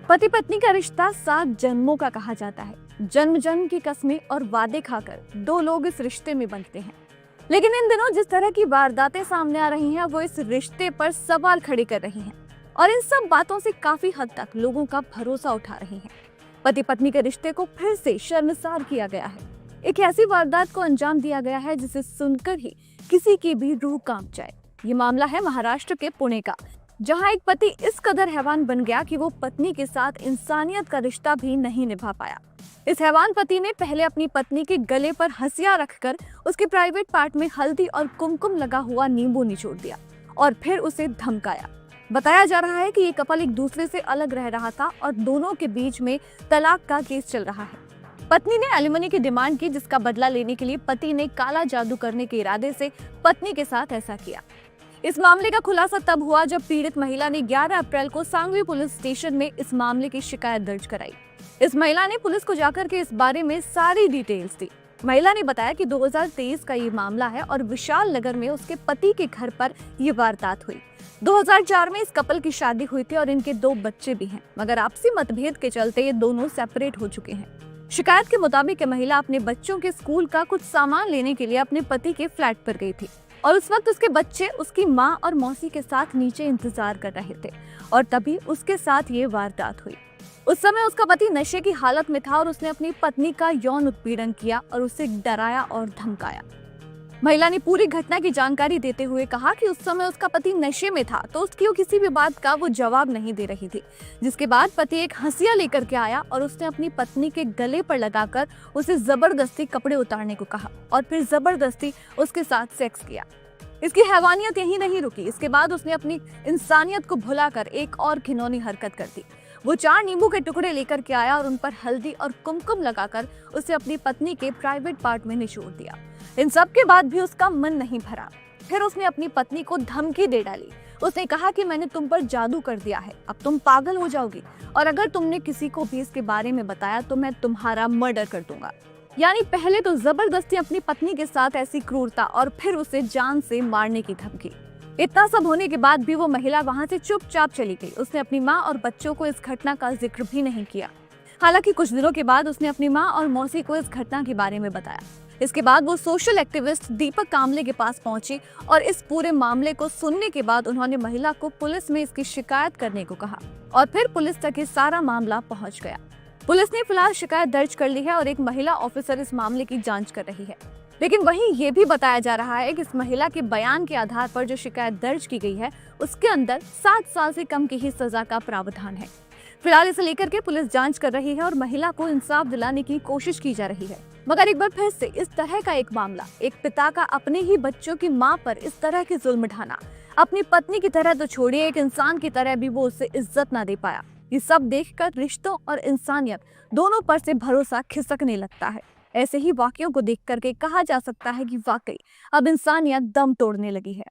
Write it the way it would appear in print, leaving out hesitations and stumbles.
पति पत्नी का रिश्ता 7 जन्मों का कहा जाता है। जन्म जन्म की कस्में और वादे खाकर दो लोग इस रिश्ते में बंधते हैं। लेकिन इन दिनों जिस तरह की वारदातें सामने आ रही हैं, वो इस रिश्ते पर सवाल खड़े कर रही हैं और इन सब बातों से काफी हद तक लोगों का भरोसा उठा रही हैं। पति पत्नी के रिश्ते को फिर से शर्मसार किया गया है। एक ऐसी वारदात को अंजाम दिया गया है जिसे सुनकर ही किसी की भी रूह कांप जाए। ये मामला है महाराष्ट्र के पुणे का, जहां एक पति इस कदर हैवान बन गया कि वो पत्नी के साथ इंसानियत का रिश्ता भी नहीं निभा पाया। इस हैवान पति ने पहले अपनी पत्नी के गले पर हंसिया रखकर उसके प्राइवेट पार्ट में हल्दी और कुमकुम लगा हुआ नींबू निचोड़ दिया और फिर उसे धमकाया। बताया जा रहा है कि ये कपल एक दूसरे से अलग रह रहा था और दोनों के बीच में तलाक का केस चल रहा है। पत्नी ने एलिमनी की डिमांड की, जिसका बदला लेने के लिए पति ने काला जादू करने के इरादे से पत्नी के साथ ऐसा किया। इस मामले का खुलासा तब हुआ जब पीड़ित महिला ने 11 अप्रैल को सांगवी पुलिस स्टेशन में इस मामले की शिकायत दर्ज कराई। इस महिला ने पुलिस को जाकर के इस बारे में सारी डिटेल्स दी। महिला ने बताया कि 2023 का ये मामला है और विशाल नगर में उसके पति के घर पर ये वारदात हुई। 2004 में इस कपल की शादी हुई थी और इनके 2 बच्चे भी हैं, मगर आपसी मतभेद के चलते ये दोनों सेपरेट हो चुके हैं। शिकायत के मुताबिक महिला अपने बच्चों के स्कूल का कुछ सामान लेने के लिए अपने पति के फ्लैट पर गई थी और उस वक्त उसके बच्चे उसकी मां और मौसी के साथ नीचे इंतजार कर रहे थे और तभी उसके साथ ये वारदात हुई। उस समय उसका पति नशे की हालत में था और उसने अपनी पत्नी का यौन उत्पीड़न किया और उसे डराया और धमकाया। महिला ने पूरी घटना की जानकारी देते हुए कहा कि उस समय उसका पति नशे में था तो उसकी किसी भी बात का वो जवाब नहीं दे रही थी, जिसके बाद पति एक हंसिया लेकर के आया और उसने अपनी पत्नी के गले पर लगाकर उसे जबरदस्ती कपड़े उतारने को कहा और फिर जबरदस्ती उसके साथ सेक्स किया। इसकी हैवानियत यही नहीं रुकी। इसके बाद उसने अपनी इंसानियत को भुलाकर एक और घिनौनी हरकत कर दी। वो 4 नींबू के टुकड़े लेकर के आया और उन पर हल्दी और कुमकुम लगाकर उसे अपनी पत्नी के प्राइवेट पार्ट में निचोड़ दिया। इन सब के बाद भी उसका मन नहीं भरा। फिर उसने अपनी पत्नी को धमकी दे डाली। उसने कहा कि मैंने तुम पर जादू कर दिया है, अब तुम पागल हो जाओगी और अगर तुमने किसी को भी इसके बारे में बताया तो मैं तुम्हारा मर्डर कर दूंगा। यानी पहले तो जबरदस्ती अपनी पत्नी के साथ ऐसी क्रूरता और फिर उसे जान से मारने की धमकी। इतना सब होने के बाद भी वो महिला वहां से चुपचाप चली गई। उसने अपनी माँ और बच्चों को इस घटना का जिक्र भी नहीं किया। हालांकि कुछ दिनों के बाद उसने अपनी माँ और मौसी को इस घटना के बारे में बताया। इसके बाद वो सोशल एक्टिविस्ट दीपक कामले के पास पहुंची और इस पूरे मामले को सुनने के बाद उन्होंने महिला को पुलिस में इसकी शिकायत करने को कहा और फिर पुलिस तक ये सारा मामला पहुंच गया। पुलिस ने फिलहाल शिकायत दर्ज कर ली है और एक महिला ऑफिसर इस मामले की जांच कर रही है। लेकिन वहीं ये भी बताया जा रहा है कि इस महिला के बयान के आधार पर जो शिकायत दर्ज की गई है उसके अंदर 7 साल से कम की ही सजा का प्रावधान है। फिलहाल इसे लेकर के पुलिस जांच कर रही है और महिला को इंसाफ दिलाने की कोशिश की जा रही है। मगर एक बार फिर से इस तरह का एक मामला, एक पिता का अपने ही बच्चों की मां पर इस तरह के जुल्म ढाना, अपनी पत्नी की तरह तो छोड़िए एक इंसान की तरह भी वो उससे इज्जत ना दे पाया, ये सब देखकर रिश्तों और इंसानियत दोनों पर से भरोसा खिसकने लगता है। ऐसे ही वाकयों को देख करके कहा जा सकता है कि वाकई अब इंसानियत दम तोड़ने लगी है।